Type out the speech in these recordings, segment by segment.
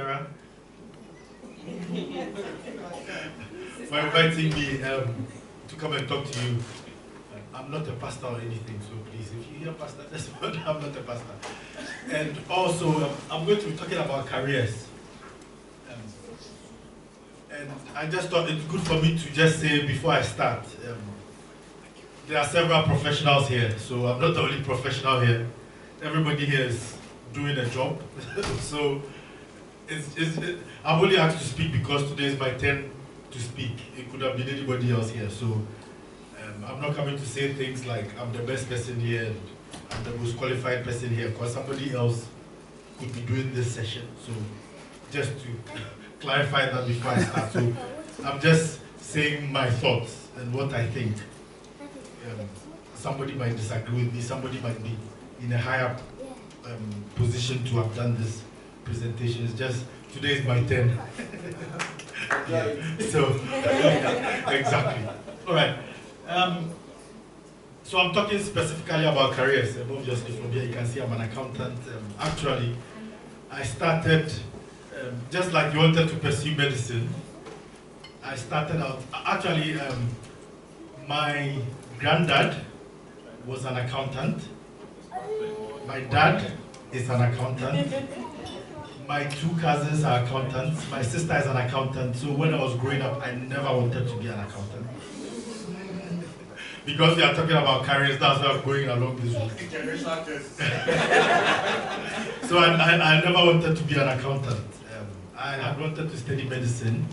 Sarah, for inviting me to come and talk to you. I'm not a pastor or anything, so please, if you hear pastor, that's what I'm not a pastor. And also, I'm going to be talking about careers. And I just thought it's good for me to just say before I start, there are several professionals here, so I'm not the only professional here. Everybody here is doing a job. So I'm only asked to speak because today is my turn to speak. It could have been anybody else here. So I'm not coming to say things like I'm the best person here, and I'm the most qualified person here, because somebody else could be doing this session. So just to clarify that before I start. So I'm just saying my thoughts and what I think. Somebody might disagree with me, somebody might be in a higher position to have done this presentation. It's just, today is my turn. Yeah. So, exactly. All right. So I'm talking specifically about careers. Obviously from here you can see I'm an accountant. Actually, I started, just like you wanted to pursue medicine, I started out, actually my granddad was an accountant. My dad is an accountant. My two cousins are accountants. My sister is an accountant. So when I was growing up, I never wanted to be an accountant. Because we are talking about careers, that's why I'm going along this route. So I never wanted to be an accountant. I had wanted to study medicine.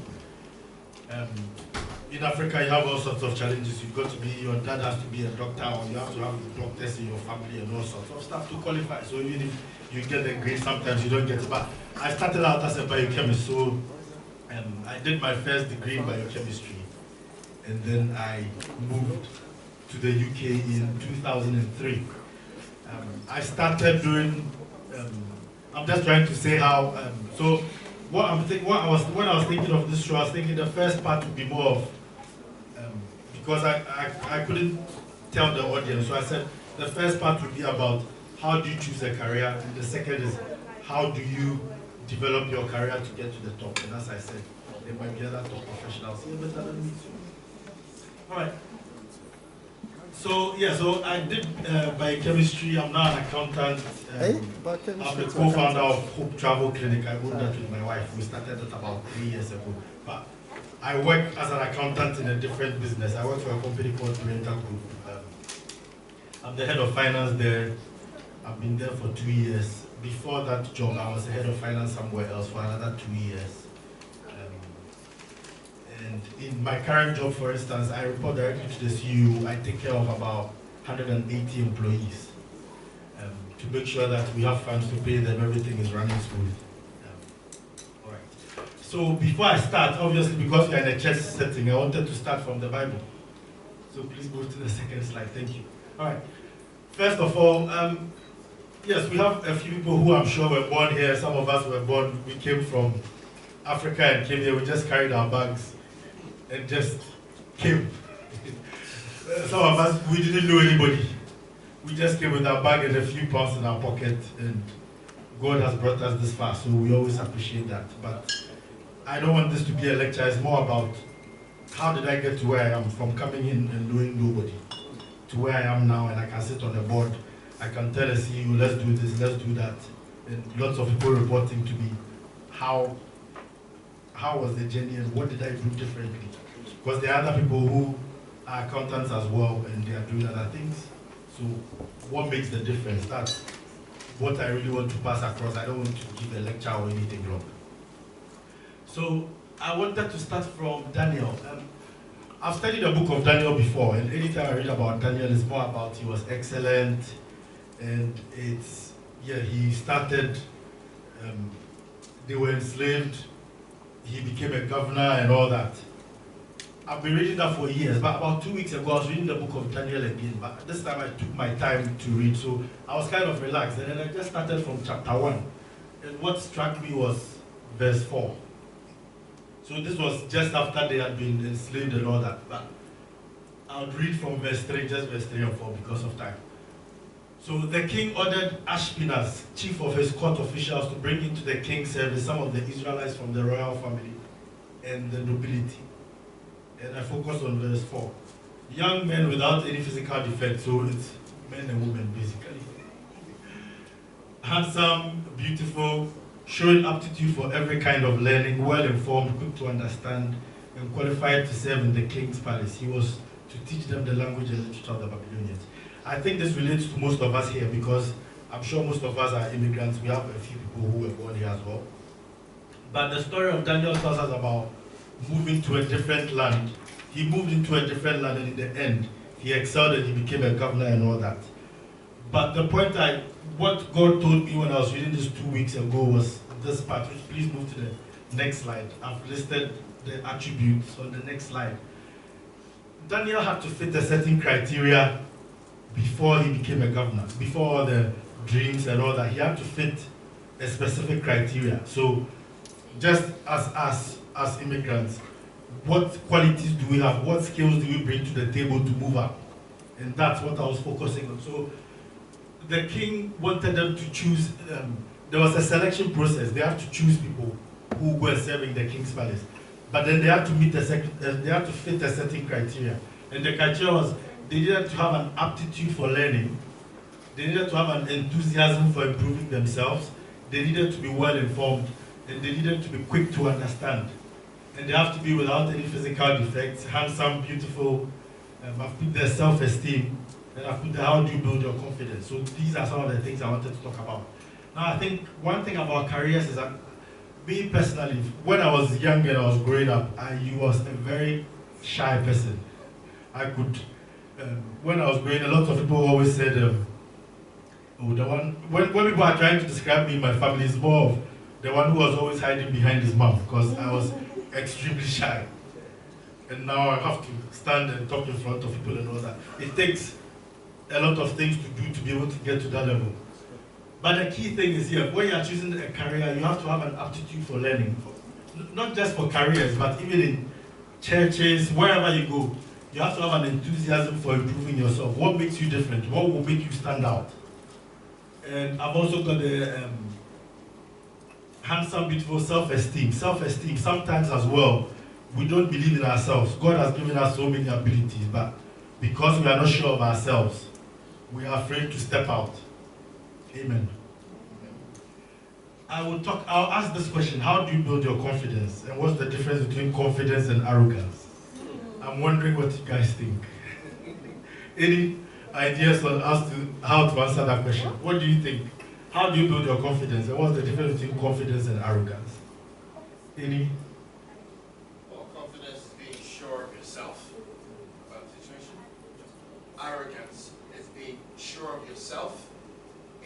In Africa, you have all sorts of challenges. You've got to be, your dad has to be a doctor, or you have to have doctors in your family and all sorts of stuff to qualify. So even if you get the grade, sometimes you don't get it. But I started out as a biochemist, so I did my first degree in biochemistry. And then I moved to the UK in 2003. I started doing, I'm just trying to say how, so when I was thinking of this show, I was thinking the first part would be more of, because I couldn't tell the audience, so I said the first part would be about how do you choose a career, and the second is how do you develop your career to get to the top. And as I said, there might be other top professionals here better than me. All right. So yeah, so I did biochemistry. I'm now an accountant. I'm the co-founder of Hope Travel Clinic. I own that with my wife. We started that about 3 years ago. But I work as an accountant in a different business. I work for a company called Rental Group. I'm the head of finance there. I've been there for 2 years. Before that job, I was the head of finance somewhere else for another 2 years. And in my current job, for instance, I report directly to the CEO. I take care of about 180 employees to make sure that we have funds to pay them, everything is running smooth. All right. So before I start, obviously because we are in a church setting, I wanted to start from the Bible. So please go to the second slide. Thank you. All right. First of all, yes, we have a few people who I'm sure were born here. Some of us were born, we came from Africa and came here. We just carried our bags and just came. Some of us, we didn't know anybody. We just came with our bag and a few pounds in our pocket, and God has brought us this far, so we always appreciate that. But I don't want this to be a lecture. It's more about how did I get to where I am, from coming in and knowing nobody to where I am now, and I can sit on the board. I can tell a CEO, let's do this, let's do that. And lots of people reporting to me, how was the journey and what did I do differently? Because there are other people who are accountants as well, and they are doing other things. So what makes the difference? That's what I really want to pass across. I don't want to give a lecture or anything long. So I wanted to start from Daniel. I've studied the book of Daniel before, and anytime I read about Daniel, it's more about he was excellent, and it's, yeah, he started, they were enslaved, he became a governor and all that. I've been reading that for years, but about 2 weeks ago I was reading the book of Daniel again, but this time I took my time to read, so I was kind of relaxed, and then I just started from chapter 1. And what struck me was verse 4. So this was just after they had been enslaved and all that, but I would read from verse 3, just verse 3 and 4 because of time. So the king ordered Ashpenaz, chief of his court officials, to bring into the king's service some of the Israelites from the royal family and the nobility. And I focus on verse 4. Young men without any physical defect, so it's men and women basically. Handsome, beautiful, showing aptitude for every kind of learning, well-informed, quick to understand, and qualified to serve in the king's palace. He was to teach them the language and literature of the Babylonians. I think this relates to most of us here because I'm sure most of us are immigrants. We have a few people who were born here as well. But the story of Daniel tells us about moving to a different land. He moved into a different land, and in the end, he excelled and he became a governor and all that. But the point what God told me when I was reading this 2 weeks ago was this part, which please move to the next slide. I've listed the attributes on the next slide. Daniel had to fit a certain criteria before he became a governor, before all the dreams and all that. He had to fit a specific criteria. So just as immigrants, what qualities do we have? What skills do we bring to the table to move up? And that's what I was focusing on. So the king wanted them to choose, there was a selection process. They have to choose people who were serving the king's palace. But then they had to meet they had to fit a certain criteria. And the criteria was they needed to have an aptitude for learning. They needed to have an enthusiasm for improving themselves. They needed to be well informed, and they needed to be quick to understand. And they have to be without any physical defects, handsome, beautiful. I've put their self-esteem, and I've put how do you build your confidence. So these are some of the things I wanted to talk about. Now I think one thing about careers is that me personally, when I was young and I was growing up, I was a very shy person. I could, when I was growing, a lot of people always said, oh, the one, when people are trying to describe me, my family is more of the one who was always hiding behind his mouth, because I was extremely shy. And now I have to stand and talk in front of people and all that. It takes a lot of things to do to be able to get to that level. But the key thing is here, when you are choosing a career, you have to have an aptitude for learning. Not just for careers, but even in churches, wherever you go, you have to have an enthusiasm for improving yourself. What makes you different? What will make you stand out? And I've also got the handsome, beautiful self-esteem. Self-esteem, sometimes as well, we don't believe in ourselves. God has given us so many abilities, but because we are not sure of ourselves, we are afraid to step out. Amen. I'll ask this question: how do you build your confidence? And what's the difference between confidence and arrogance? I'm wondering what you guys think. Any ideas on how to answer that question? What do you think? How do you build your confidence? And what's the difference between confidence and arrogance? Any? Well, confidence is being sure of yourself about the situation. Arrogance is being sure of yourself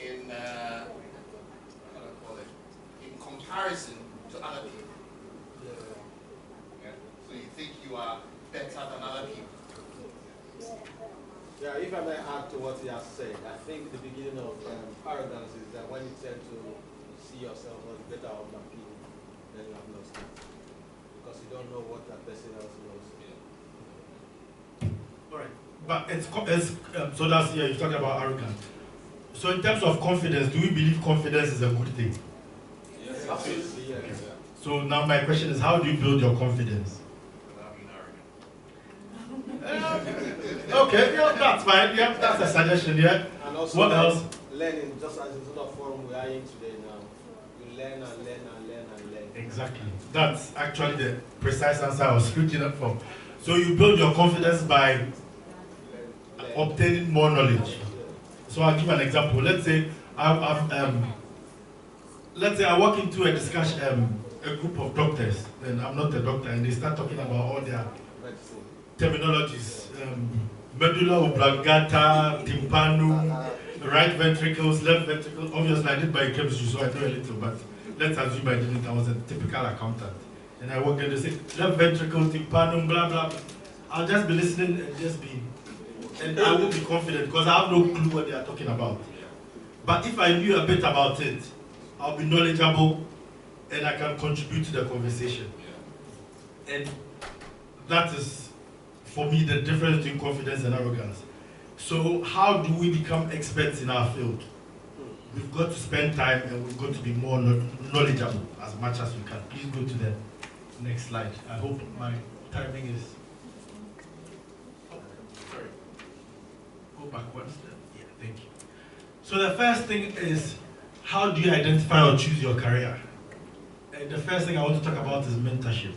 in, how do I call it, in comparison to other people. Yeah. So you think you are better than other people. Yeah, if I may add to what he has said, I think the beginning of arrogance is that when you tend to see yourself as better off than people, then you have lost it. Because you don't know what that person else knows. All right. But so that's, yeah, you're talking about arrogance. So in terms of confidence, do we believe confidence is a good thing? Yes, absolutely, yes. So now my question is, how do you build your confidence? Without being arrogant. Okay, yeah, that's fine. Yeah, that's a suggestion, yeah. And also what else? Learning, just as the sort of forum we are in today now. You learn and learn and learn and learn. Exactly. That's actually the precise answer I was looking up for. So you build your confidence by obtaining more knowledge. So I'll give an example. Let's say I walk into a discussion, a group of doctors, and I'm not a doctor, and they start talking about all their terminologies, medulla oblongata, tympanum, right ventricles, left ventricle. Obviously, I did biochemistry, so I know a little, but let's assume I didn't. I was a typical accountant. And I walk in and say, left ventricle, tympanum, blah, blah, blah. I'll just be listening and just be, and I won't be confident because I have no clue what they are talking about. But if I knew a bit about it, I'll be knowledgeable and I can contribute to the conversation. And that is, for me, the difference between confidence and arrogance. So how do we become experts in our field? We've got to spend time and we've got to be more knowledgeable as much as we can. Please go to the next slide. I hope my timing is... Oh, sorry. Go back one step. Yeah, thank you. So the first thing is, how do you identify or choose your career? And the first thing I want to talk about is mentorship.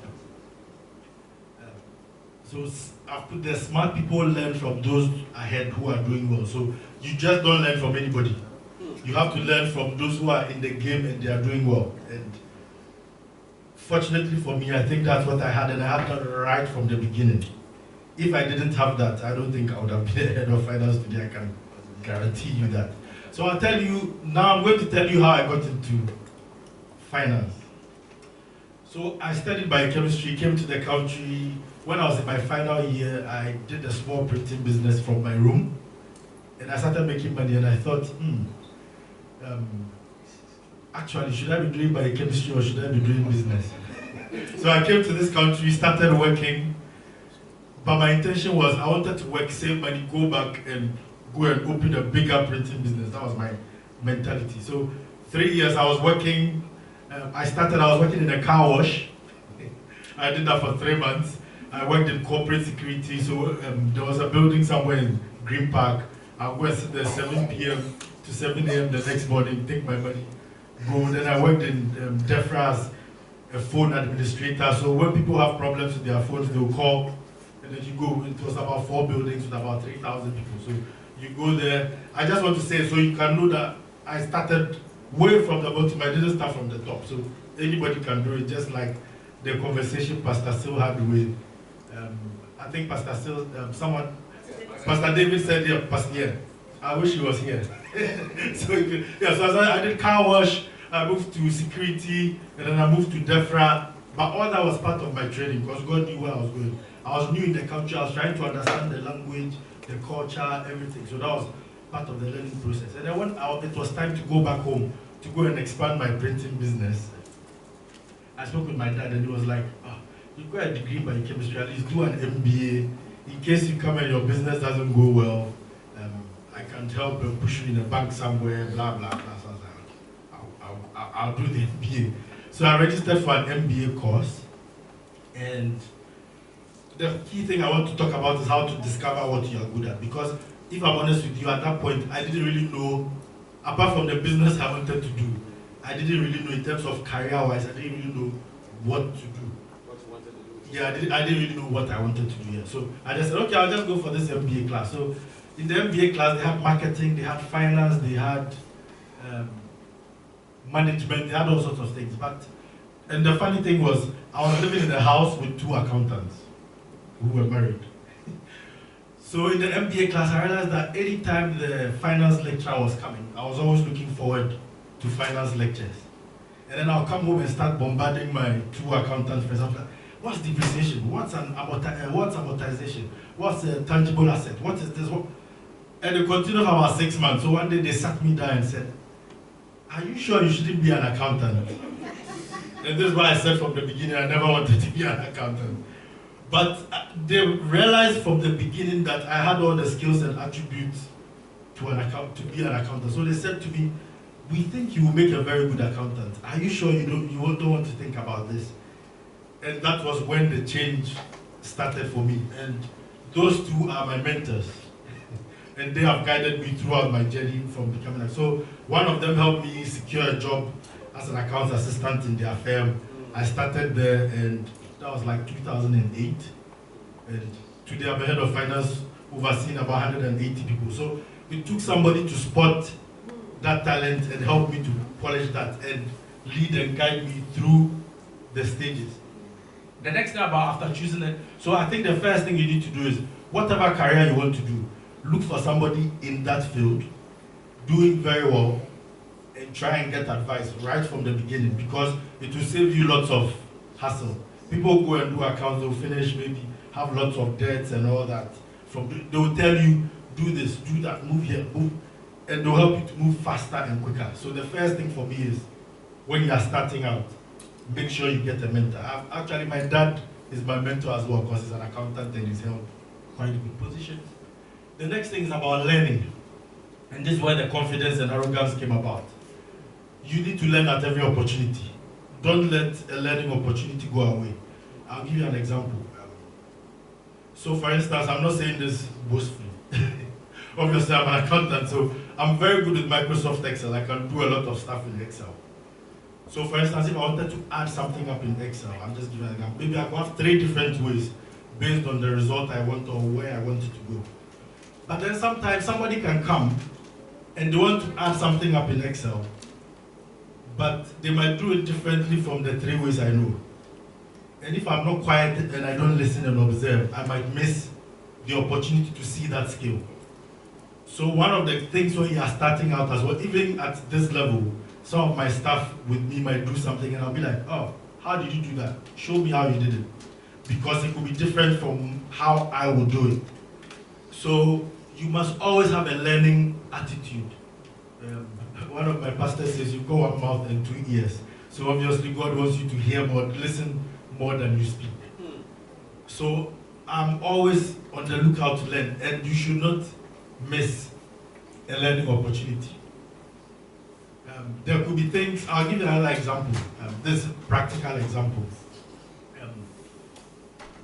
So I've put the smart people learn from those ahead who are doing well. So you just don't learn from anybody. You have to learn from those who are in the game and they are doing well. And fortunately for me, I think that's what I had, and I had that right from the beginning. If I didn't have that, I don't think I would have been the head of finance today. I can guarantee you that. So I'll tell you, now I'm going to tell you how I got into finance. So I studied biochemistry, came to the country. When I was in my final year, I did a small printing business from my room. And I started making money, and I thought, actually, should I be doing biochemistry or should I be doing business? So I came to this country, started working, but my intention was I wanted to work, save money, go back and go and open a bigger printing business. That was my mentality. So 3 years I was working, I was working in a car wash. I did that for 3 months. I worked in corporate security, so there was a building somewhere in Green Park. I would sit there 7 p.m. to 7 a.m. the next morning, take my money, go. Then I worked in DEFRA as a phone administrator. So when people have problems with their phones, they'll call, and then you go. It was about 4 buildings with about 3,000 people. So you go there. I just want to say, so you can know that I started way from the bottom. I didn't start from the top. So anybody can do it, just like the conversation Pastor Sil had with, I think Pastor Sil, Pastor David said, yeah, Pastor, yeah, I wish he was here. So I did car wash, I moved to security, and then I moved to DEFRA. But all that was part of my training because God knew where I was going. I was new in the country, I was trying to understand the language, the culture, everything. So that was part of the learning process. And then when it was time to go back home to go and expand my printing business, I spoke with my dad and he was like, oh, you've got a degree in biochemistry, at least do an MBA. In case you come and your business doesn't go well, I can help and push you in a bank somewhere, blah, blah, blah. So I was like, I'll do the MBA. So I registered for an MBA course. And the key thing I want to talk about is how to discover what you are good at. Because if I'm honest with you, at that point, I didn't really know, apart from the business I wanted to do, I didn't really know in terms of career-wise, I didn't really know what to do. What you wanted to do? Yeah, I didn't really know what I wanted to do here. So I just said, okay, I'll just go for this MBA class. So in the MBA class, they had marketing, they had finance, they had management, they had all sorts of things. And the funny thing was, I was living in a house with 2 accountants who were married. So in the MBA class, I realized that anytime the finance lecturer was coming, I was always looking forward to finance lectures. And then I'll come home and start bombarding my 2 accountant friends. I'm like, what's depreciation? What's amortization? What's a tangible asset? What is this? And it continued for about 6 months. So one day they sat me down and said, are you sure you shouldn't be an accountant? And this is what I said from the beginning, I never wanted to be an accountant. But they realized from the beginning that I had all the skills and attributes to be an accountant. So they said to me, we think you will make a very good accountant. Are you sure you don't want to think about this? And that was when the change started for me. And those 2 are my mentors. And they have guided me throughout my journey from becoming a... So one of them helped me secure a job as an accounts assistant in their firm. I started there, and that was like 2008. And today I'm the head of finance, overseeing about 180 people. So it took somebody to spot that talent and help me to polish that and lead and guide me through the stages. The next thing about after choosing it, so I think the first thing you need to do is, whatever career you want to do, look for somebody in that field, doing very well, and try and get advice right from the beginning, because it will save you lots of hassle. People go and do accounts, they'll finish, maybe have lots of debts and all that. They will tell you, do this, do that, move here, move, and they'll help you to move faster and quicker. So the first thing for me is, when you are starting out, make sure you get a mentor. Actually, my dad is my mentor as well, because he's an accountant and he's held quite good positions. The next thing is about learning. And this is where the confidence and arrogance came about. You need to learn at every opportunity. Don't let a learning opportunity go away. I'll give you an example. So for instance, I'm not saying this boastfully. Obviously, I'm an accountant, so I'm very good with Microsoft Excel. I can do a lot of stuff in Excel. So for instance, if I wanted to add something up in Excel, I'm just giving an example. Maybe I could have 3 different ways based on the result I want or where I want it to go. But then sometimes somebody can come and they want to add something up in Excel, but they might do it differently from the 3 ways I know. And if I'm not quiet and I don't listen and observe, I might miss the opportunity to see that skill. So one of the things when you are starting out as well, even at this level, some of my staff with me might do something and I'll be like, oh, how did you do that? Show me how you did it. Because it could be different from how I would do it. So you must always have a learning attitude. One of my pastors says you go 1 mouth and 2 ears. So obviously God wants you to hear more, listen more than you speak. So I'm always on the lookout to learn, and you should not miss a learning opportunity. There could be things, I'll give you another example, this practical example.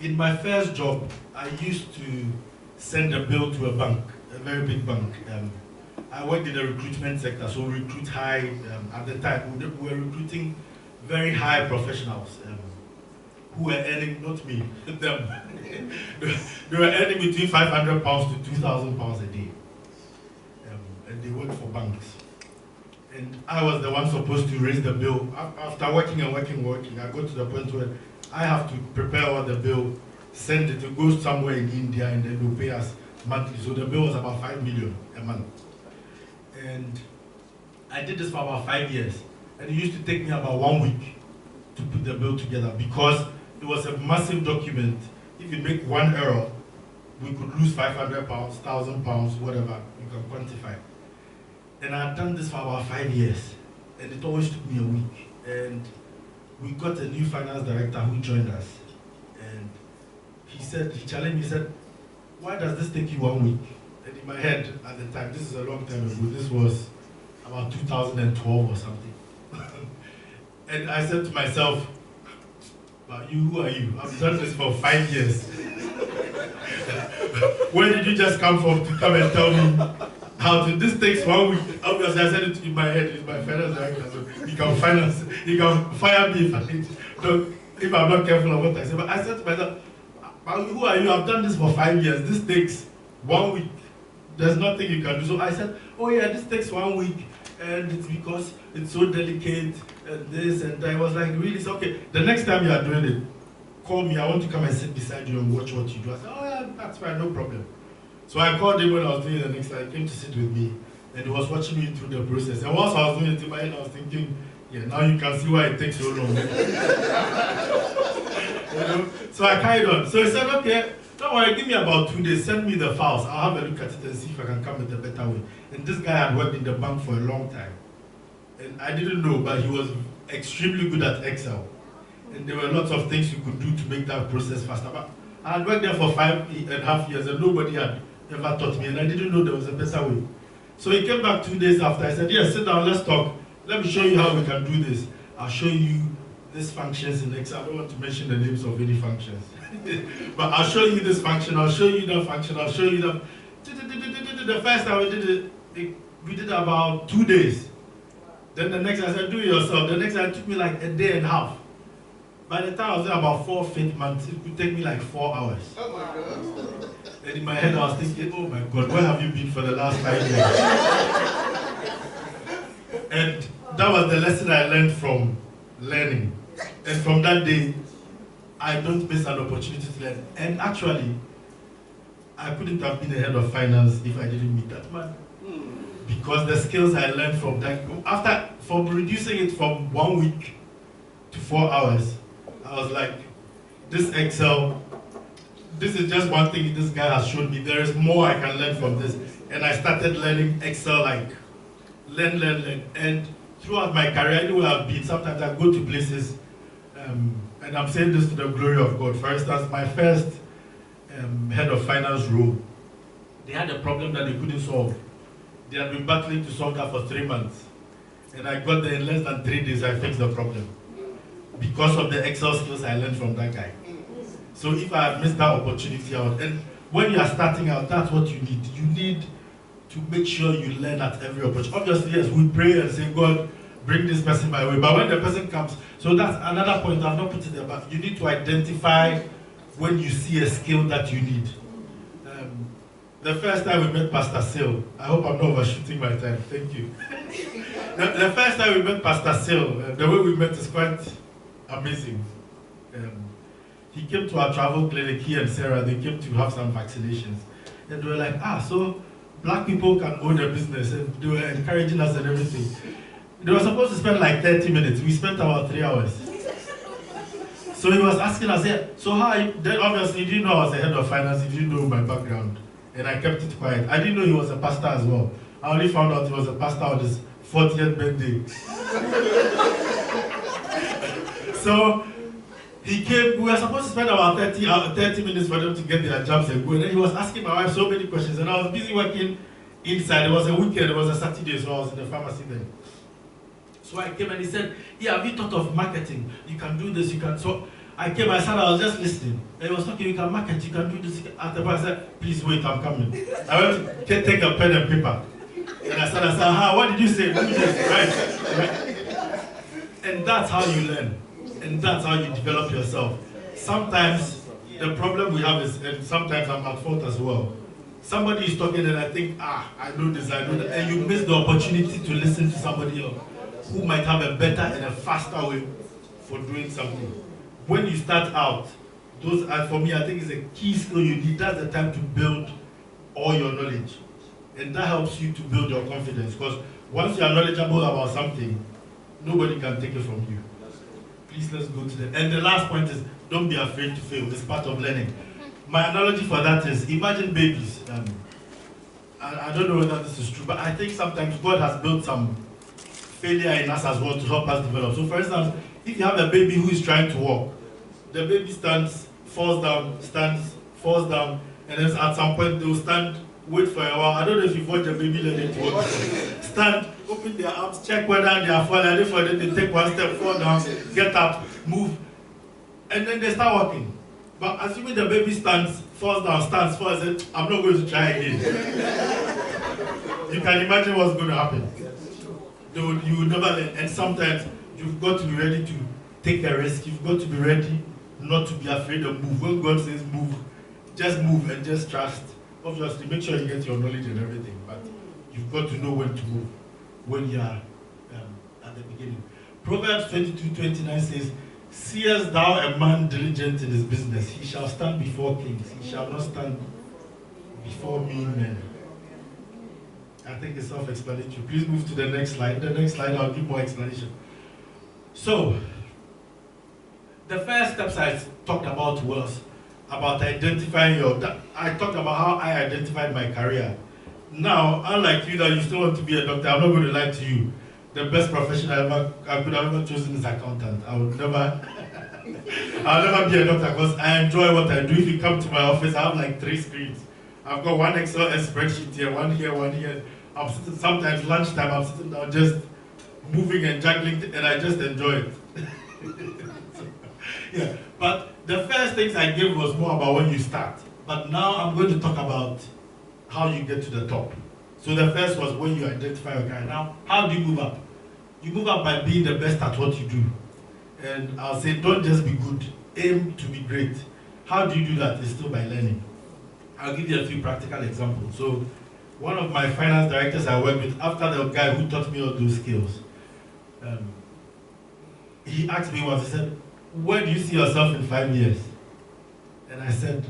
In my first job, I used to send a bill to a bank, a very big bank. I worked in the recruitment sector, so we recruit high, at the time, we were recruiting very high professionals who were earning, not me, them. They were earning between £500 to £2,000 a day. And they worked for banks. And I was the one supposed to raise the bill. After working, I got to the point where I have to prepare all the bill, send it, it goes somewhere in India, and then they'll pay us monthly. So the bill was about 5 million a month. And I did this for about 5 years. And it used to take me about 1 week to put the bill together because it was a massive document. If you make one error, we could lose £500, £1,000, whatever you can quantify. And I had done this for about 5 years, and it always took me a week. And we got a new finance director who joined us. And he challenged me, he said, why does this take you 1 week? And in my head at the time, this is a long time ago, this was about 2012 or something. And I said to myself, but you, who are you? I've done this for 5 years. Where did you just come from to come and tell me how to, this takes 1 week. Obviously, I said it in my head, it's my finance director, so he can fire me if I'm not careful of what I say. But I said to myself, who are you? I've done this for 5 years. This takes 1 week. There's nothing you can do. So I said, oh yeah, this takes 1 week, and it's because it's so delicate, and this, and I was like, really? It's okay. The next time you are doing it, call me. I want to come and sit beside you and watch what you do. I said, oh yeah, that's fine, no problem. So I called him when I was doing it the next time. He came to sit with me, and he was watching me through the process. And once I was doing it in my head, I was thinking, yeah, now you can see why it takes so long. You know? So I carried on. So he said, okay, don't worry, give me about 2 days, send me the files. I'll have a look at it and see if I can come with a better way. And this guy had worked in the bank for a long time. And I didn't know, but he was extremely good at Excel. And there were lots of things you could do to make that process faster. But I had worked there for 5.5 years, and nobody had ever taught me, and I didn't know there was a better way. So he came back 2 days after. I said, yes, sit down, let's talk. Let me show you how we can do this. I'll show you these functions in Excel. I don't want to mention the names of any functions. But I'll show you this function, I'll show you that function, I'll show you that. The first time we did it about 2 days. Then the next I said, do it yourself. The next time it took me like a day and a half. By the time I was there about 4 or 5 months, it could take me like 4 hours. Oh my God. And in my head I was thinking, oh my God, where have you been for the last 5 years? And that was the lesson I learned from learning. And from that day, I don't miss an opportunity to learn. And actually, I couldn't have been a head of finance if I didn't meet that man. Because the skills I learned from that, from reducing it from 1 week to 4 hours, I was like, this Excel, this is just one thing this guy has shown me. There is more I can learn from this. And I started learning Excel, like, learn. And throughout my career, anywhere I've been, sometimes I go to places, and I'm saying this to the glory of God. For instance, my first head of finance role They had a problem that they couldn't solve. They had been battling to solve that for 3 months. And I got there in less than 3 days, I fixed the problem. Because of the Excel skills I learned from that guy. So if I had missed that opportunity out, and when you are starting out, that's what you need. You need to make sure you learn at every opportunity. Obviously, yes, we pray and say, God, bring this person my way. But when the person comes, so that's another point, I've not put it there, but you need to identify when you see a skill that you need. The first time we met Pastor Sil, I hope I'm not overshooting my time, thank you. the first time we met Pastor Sil, the way we met is quite amazing. He came to our travel clinic, he and Sarah, they came to have some vaccinations. And they were like, so black people can own a business, and they were encouraging us and everything. They were supposed to spend like 30 minutes, we spent about 3 hours. So he was asking us, so how are you? Then obviously he didn't know I was the head of finance, he didn't know my background. And I kept it quiet. I didn't know he was a pastor as well. I only found out he was a pastor on his 40th birthday. So he came, we were supposed to spend about 30 minutes for them to get their jobs and go. And then he was asking my wife so many questions. And I was busy working inside. It was a weekend, it was a Saturday, so I was in the pharmacy then. So I came and he said, have you thought of marketing? You can do this, you can. So I came, I said, I was just listening. And he was talking, you can market, you can do this. At the point, I said, please wait, I'm coming. I went to take a pen and paper. And I said, what did you say? Let me just write. And that's how you learn. And that's how you develop yourself. Sometimes the problem we have is, and sometimes I'm at fault as well. Somebody is talking and I think, I know this, I know that. And you miss the opportunity to listen to somebody else who might have a better and a faster way for doing something. When you start out, those are, for me, I think it's a key skill you need. That's the time to build all your knowledge. And that helps you to build your confidence. Because once you are knowledgeable about something, nobody can take it from you. Please, let's go to the... And the last point is, don't be afraid to fail. It's part of learning. My analogy for that is, imagine babies. I don't know whether this is true, but I think sometimes God has built some failure in us as well to help us develop. So for instance, if you have a baby who is trying to walk, the baby stands, falls down, stands, falls down, and then at some point they will stand, wait for a while. I don't know if you've watched a baby learning to walk. Stand, open their arms, check whether they are falling, and for them they take one step, fall down, get up, move, and then they start walking. But assuming the baby stands, falls down, stands, falls, and I'm not going to try again. You can imagine what's going to happen. You will never learn, and sometimes you've got to be ready to take a risk. You've got to be ready not to be afraid of move. When God says move, just move and just trust. Obviously, make sure you get your knowledge and everything, but you've got to know when to move when you are at the beginning. Proverbs 22:29 says, "Seest thou a man diligent in his business, he shall stand before kings, he shall not stand before mean men." I think it's self-explanatory. Please move to the next slide. The next slide, I'll give more explanation. So, the first steps I talked about was about identifying I talked about how I identified my career. Now, unlike you that you still want to be a doctor, I'm not going to lie to you. The best profession I could have ever chosen is accountant. I'll never be a doctor because I enjoy what I do. If you come to my office, I have like 3 screens. I've got one Excel spreadsheet here, one here, one here. I'm sitting, sometimes lunchtime, I'm sitting down just moving and juggling, and I just enjoy it. Yeah, but the first things I gave was more about when you start. But now I'm going to talk about how you get to the top. So the first was when you identify your career. Now, how do you move up? You move up by being the best at what you do. And I'll say, don't just be good, aim to be great. How do you do that? It's still by learning. I'll give you a few practical examples. So, one of my finance directors I worked with, after the guy who taught me all those skills, he asked me once, he said, "Where do you see yourself in 5 years?" And I said,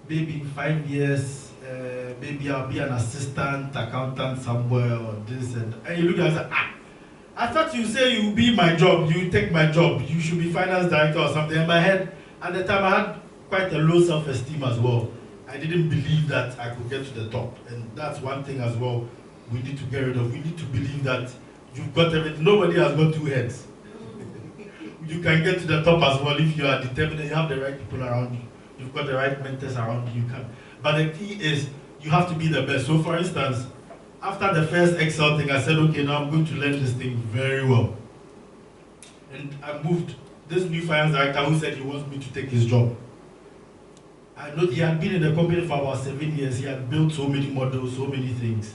maybe in 5 years, maybe I'll be an assistant accountant somewhere or this and you look at it and say, I thought you say you will be my job, you take my job, you should be finance director or something. In my head, at the time I had quite a low self-esteem as well. I didn't believe that I could get to the top. And that's one thing as well we need to get rid of. We need to believe that you've got everything. Nobody has got 2 heads. You can get to the top as well if you are determined and you have the right people around you. You've got the right mentors around you. But the key is you have to be the best. So for instance, after the first Excel thing, I said, okay, now I'm going to learn this thing very well. And I moved this new finance director who said he wants me to take his job. I know he had been in the company for about 7 years. He had built so many models, so many things.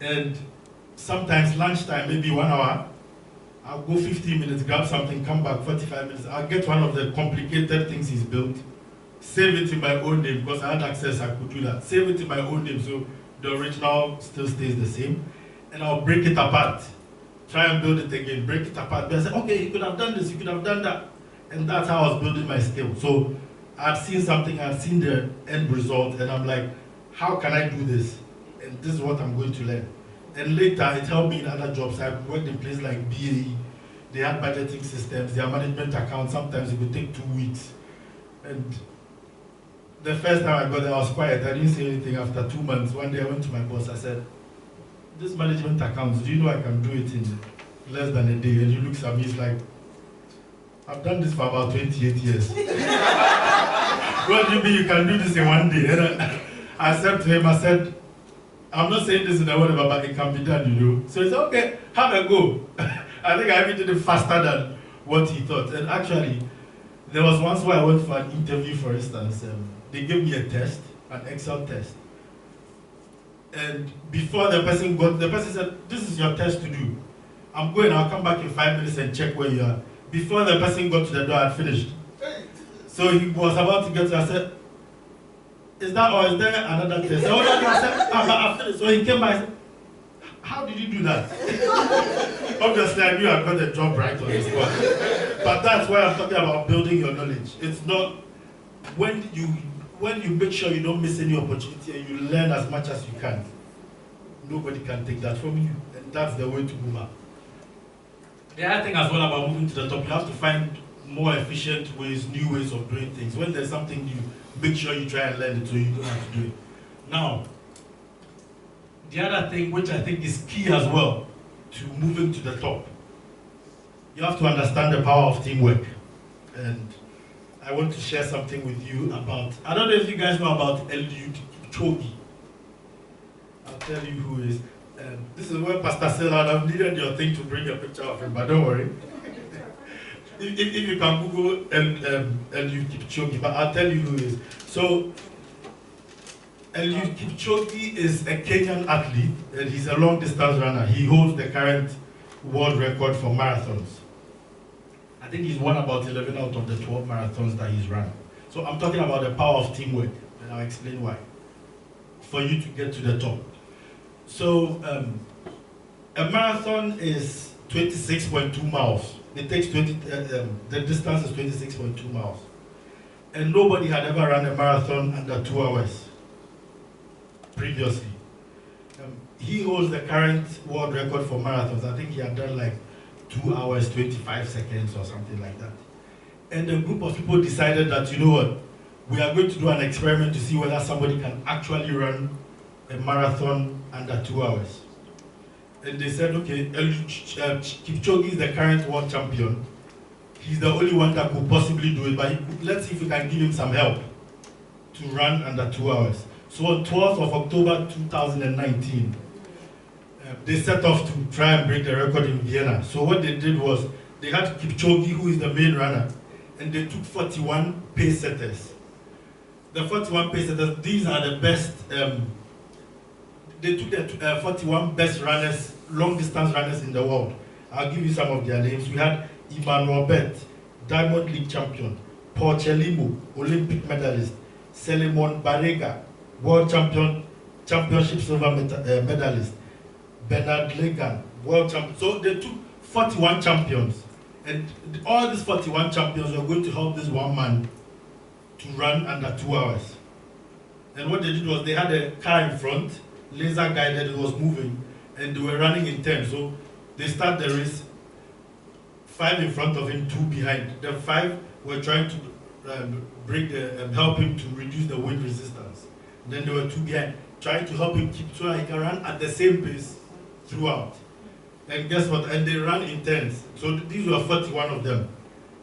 And sometimes lunchtime, maybe 1 hour, I'll go 15 minutes, grab something, come back 45 minutes. I'll get one of the complicated things he's built, save it in my own name, because I had access, I could do that. Save it in my own name, so the original still stays the same. And I'll break it apart. Try and build it again, break it apart. But I said, okay, you could have done this, you could have done that. And that's how I was building my skill. So I've seen something, I've seen the end result, and I'm like, how can I do this? And this is what I'm going to learn. And later, it helped me in other jobs. I worked in places like BAE. They had budgeting systems, their management accounts. Sometimes it would take 2 weeks. And the first time I got there, I was quiet. I didn't say anything. After 2 months, one day I went to my boss. I said, this management accounts, do you know I can do it in less than a day? And he looks at me, he's like, I've done this for about 28 years. What do you mean you can do this in 1 day? And I said to him, I said, I'm not saying this in a whatever, but it can be done, you know. So he said, okay, have a go. I think I even did it faster than what he thought. And actually, there was once where I went for an interview, for instance. They gave me a test, an Excel test. And before the person said, this is your test to do. I'm going, I'll come back in 5 minutes and check where you are. Before the person got to the door, I had finished. So he was about to get to, I said, is that or is there another test? So I said, I finished. So he came by and said, how did you do that? Obviously, I knew I got the job right on the spot. But that's why I'm talking about building your knowledge. It's not when you make sure you don't miss any opportunity and you learn as much as you can. Nobody can take that from you, and that's the way to move up. The other thing as well about moving to the top, you have to find more efficient ways, new ways of doing things. When there's something new, make sure you try and learn it so you don't have to do it. Now, the other thing which I think is key as well to moving to the top, you have to understand the power of teamwork. And I want to share something with you about, I don't know if you guys know about Eliud Kipchoge. I'll tell you who is. This is where Pastor Sela, I've needed your thing to bring a picture of him, but don't worry. if you can Google Eliud Kipchoge, but I'll tell you who he is. So, Eliud Kipchoge is a Kenyan athlete, and he's a long distance runner. He holds the current world record for marathons. I think he's won about 11 out of the 12 marathons that he's run. So I'm talking about the power of teamwork, and I'll explain why. For you to get to the top. So a marathon is 26.2 miles. It takes the distance is 26.2 miles. And nobody had ever run a marathon under 2 hours previously. He holds the current world record for marathons. I think he had done like 2 hours, 25 seconds or something like that. And a group of people decided that, you know what, we are going to do an experiment to see whether somebody can actually run a marathon under 2 hours. And they said, okay, Kipchoge is the current world champion. He's the only one that could possibly do it, but let's see if we can give him some help to run under 2 hours. So on 12th of October 2019, they set off to try and break the record in Vienna. So what they did was, they had Kipchoge, who is the main runner, and they took 41 pace setters. The 41 pace setters, these are the best, they took the 41 best runners, long distance runners in the world. I'll give you some of their names. We had Iman Robert, Diamond League champion, Paul Chelimo, Olympic medalist, Selemon Barega, world championship silver medalist, Bernard Legan, world champion. So they took 41 champions, and all these 41 champions were going to help this one man to run under 2 hours. And what they did was, they had a car in front, laser guided, it was moving, and they were running in 10. So they start the race, 5 in front of him, 2 behind. The 5 were trying to help him to reduce the wind resistance. Then there were 2 behind, trying to help him keep so he can run at the same pace throughout. And guess what? And they ran in 10s. So these were 41 of them.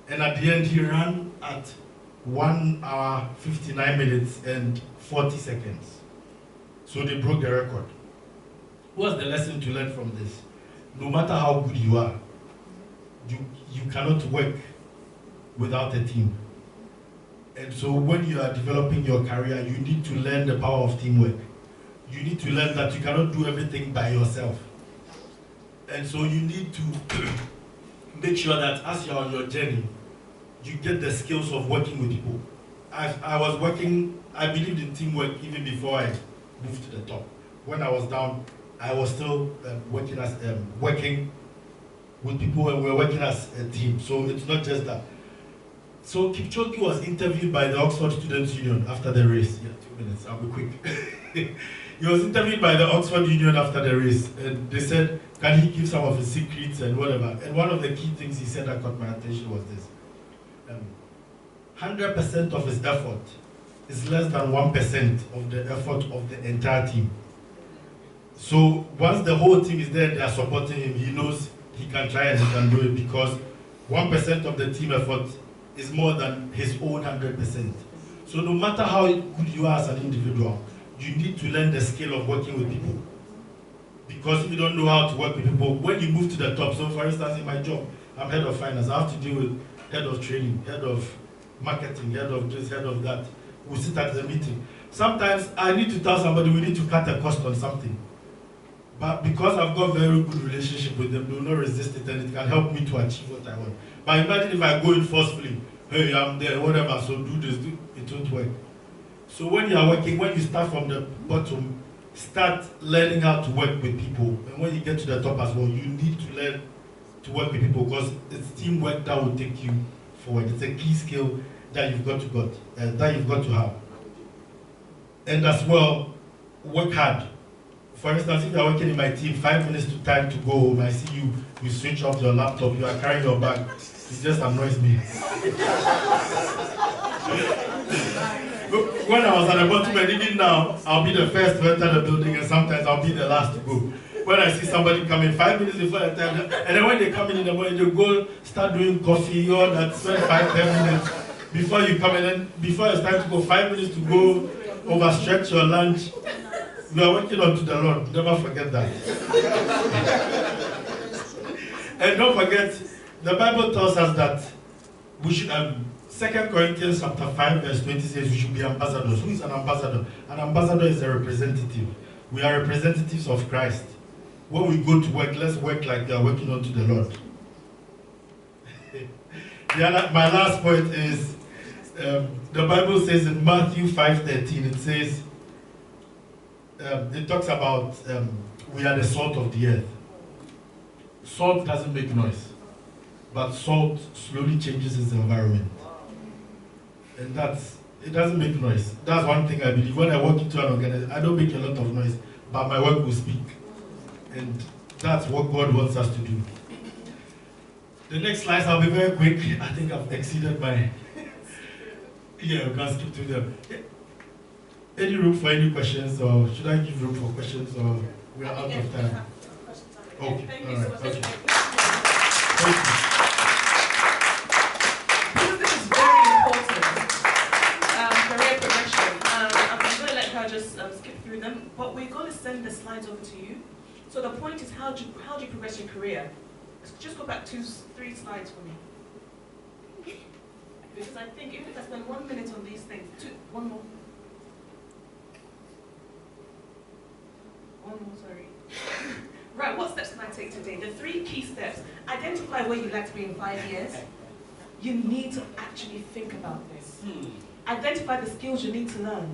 And at the end, he ran at 1 hour, 59 minutes, and 40 seconds. So they broke the record. What's the lesson to learn from this? No matter how good you are, you cannot work without a team. And so when you are developing your career, you need to learn the power of teamwork. You need to learn that you cannot do everything by yourself. And so you need to make sure that as you're on your journey, you get the skills of working with people. I was working, I believed in teamwork even before I moved to the top. When I was down, I was still working with people, and we were working as a team. So it's not just that. So Kipchoge was interviewed by the Oxford Students' Union after the race. Yeah, 2 minutes, I'll be quick. He was interviewed by the Oxford Union after the race, and they said, can he give some of his secrets and whatever? And one of the key things he said that caught my attention was this. 100% of his effort is less than 1% of the effort of the entire team. So once the whole team is there and they are supporting him, he knows he can try and he can do it, because 1% of the team effort is more than his own 100%. So no matter how good you are as an individual, you need to learn the skill of working with people. Because if you don't know how to work with people, when you move to the top, so for instance in my job, I'm head of finance, I have to deal with head of training, head of marketing, head of this, head of that. We sit at the meeting. Sometimes I need to tell somebody we need to cut a cost on something. But because I've got very good relationship with them, they will not resist it, and it can help me to achieve what I want. But imagine if I go in forcefully, hey, I'm there, whatever, so do this, it won't work. So when you are working, when you start from the bottom, start learning how to work with people. And when you get to the top as well, you need to learn to work with people, because it's teamwork that will take you forward. It's a key skill that you've got to have. And as well, work hard. For instance, if you are working in my team, 5 minutes to time to go home, I see you switch off your laptop, you are carrying your bag. It just annoys me. When I was at the bottom, and even now, I'll be the first to enter the building, and sometimes I'll be the last to go. When I see somebody coming 5 minutes before the time, and then when they come in the morning, they go start doing coffee, all that, spend 5-10 minutes before you come in, and before it's time to go, 5 minutes to go, overstretch your lunch. You are working unto the Lord, never forget that. And don't forget, the Bible tells us that we should, 2 Corinthians chapter 5 verse 20 says we should be ambassadors. Who is an ambassador? An ambassador is a representative. We are representatives of Christ. When we go to work, let's work like we are working unto the Lord. My last point is, the Bible says in Matthew 5:13, it says, it talks about we are the salt of the earth. Salt doesn't make noise, but salt slowly changes its environment. And it doesn't make noise. That's one thing I believe. When I walk into an organization, I don't make a lot of noise, but my work will speak. And that's what God wants us to do. The next slides, I'll be very quick. I think I've exceeded my... Yeah, we can skip to them. Any room for any questions, or should I give room for questions, or we are out of time? Okay, all right, okay. Thank you. This is very important. Career progression. I'm going to let her just skip through them, but we're going to send the slides over to you. So the point is, how do you progress your career? Just go back 2-3 slides for me. Because I think even if I spend 1 minute on these things, one more, sorry. Right, what steps can I take today? The 3 key steps. Identify where you'd like to be in 5 years. You need to actually think about this. Identify the skills you need to learn.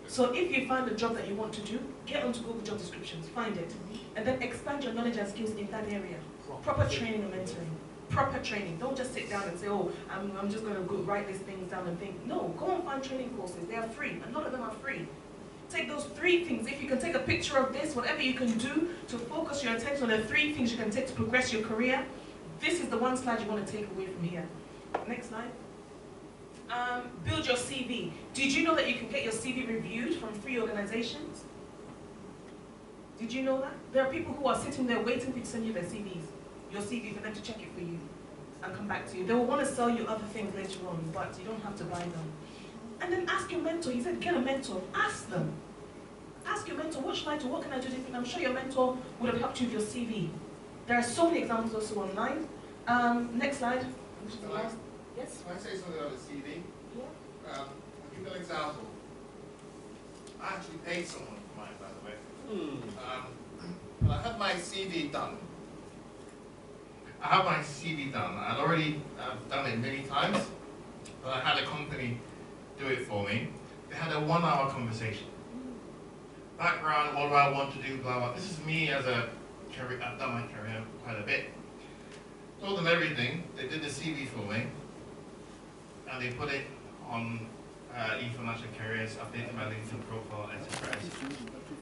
So if you find a job that you want to do, get onto Google job descriptions, find it, and then expand your knowledge and skills in that area. Proper training and mentoring. Proper training. Don't just sit down and say, oh, I'm just going to go write these things down and think. No, go and find training courses. They are free. A lot of them are free. Take those 3 things. If you can take a picture of this, whatever you can do to focus your attention on the 3 things you can take to progress your career, this is the one slide you want to take away from here. Next slide. Build your CV. Did you know that you can get your CV reviewed from free organizations? Did you know that? There are people who are sitting there waiting for you to send you their CVs, your CV, for them to check it for you. and come back to you. They will want to sell you other things later on, but you don't have to buy them. And then ask your mentor. He said, get a mentor. Ask them. Ask your mentor, what should I do? What can I do different? I'm sure your mentor would have helped you with your CV. There are so many examples also online. Next slide. Which is the last. Yes? Can I say something about the CV? Yeah. I'll give you an example. I actually paid someone for mine, by the way. But I had my CV done. I'd already done it many times, but I had a company do it for me. They had a 1-hour conversation. Background, what do I want to do, blah, blah. This is me as a career, I've done my career quite a bit. Told them everything, they did the CV for me, and they put it on e-financial careers, updated my LinkedIn profile, etc.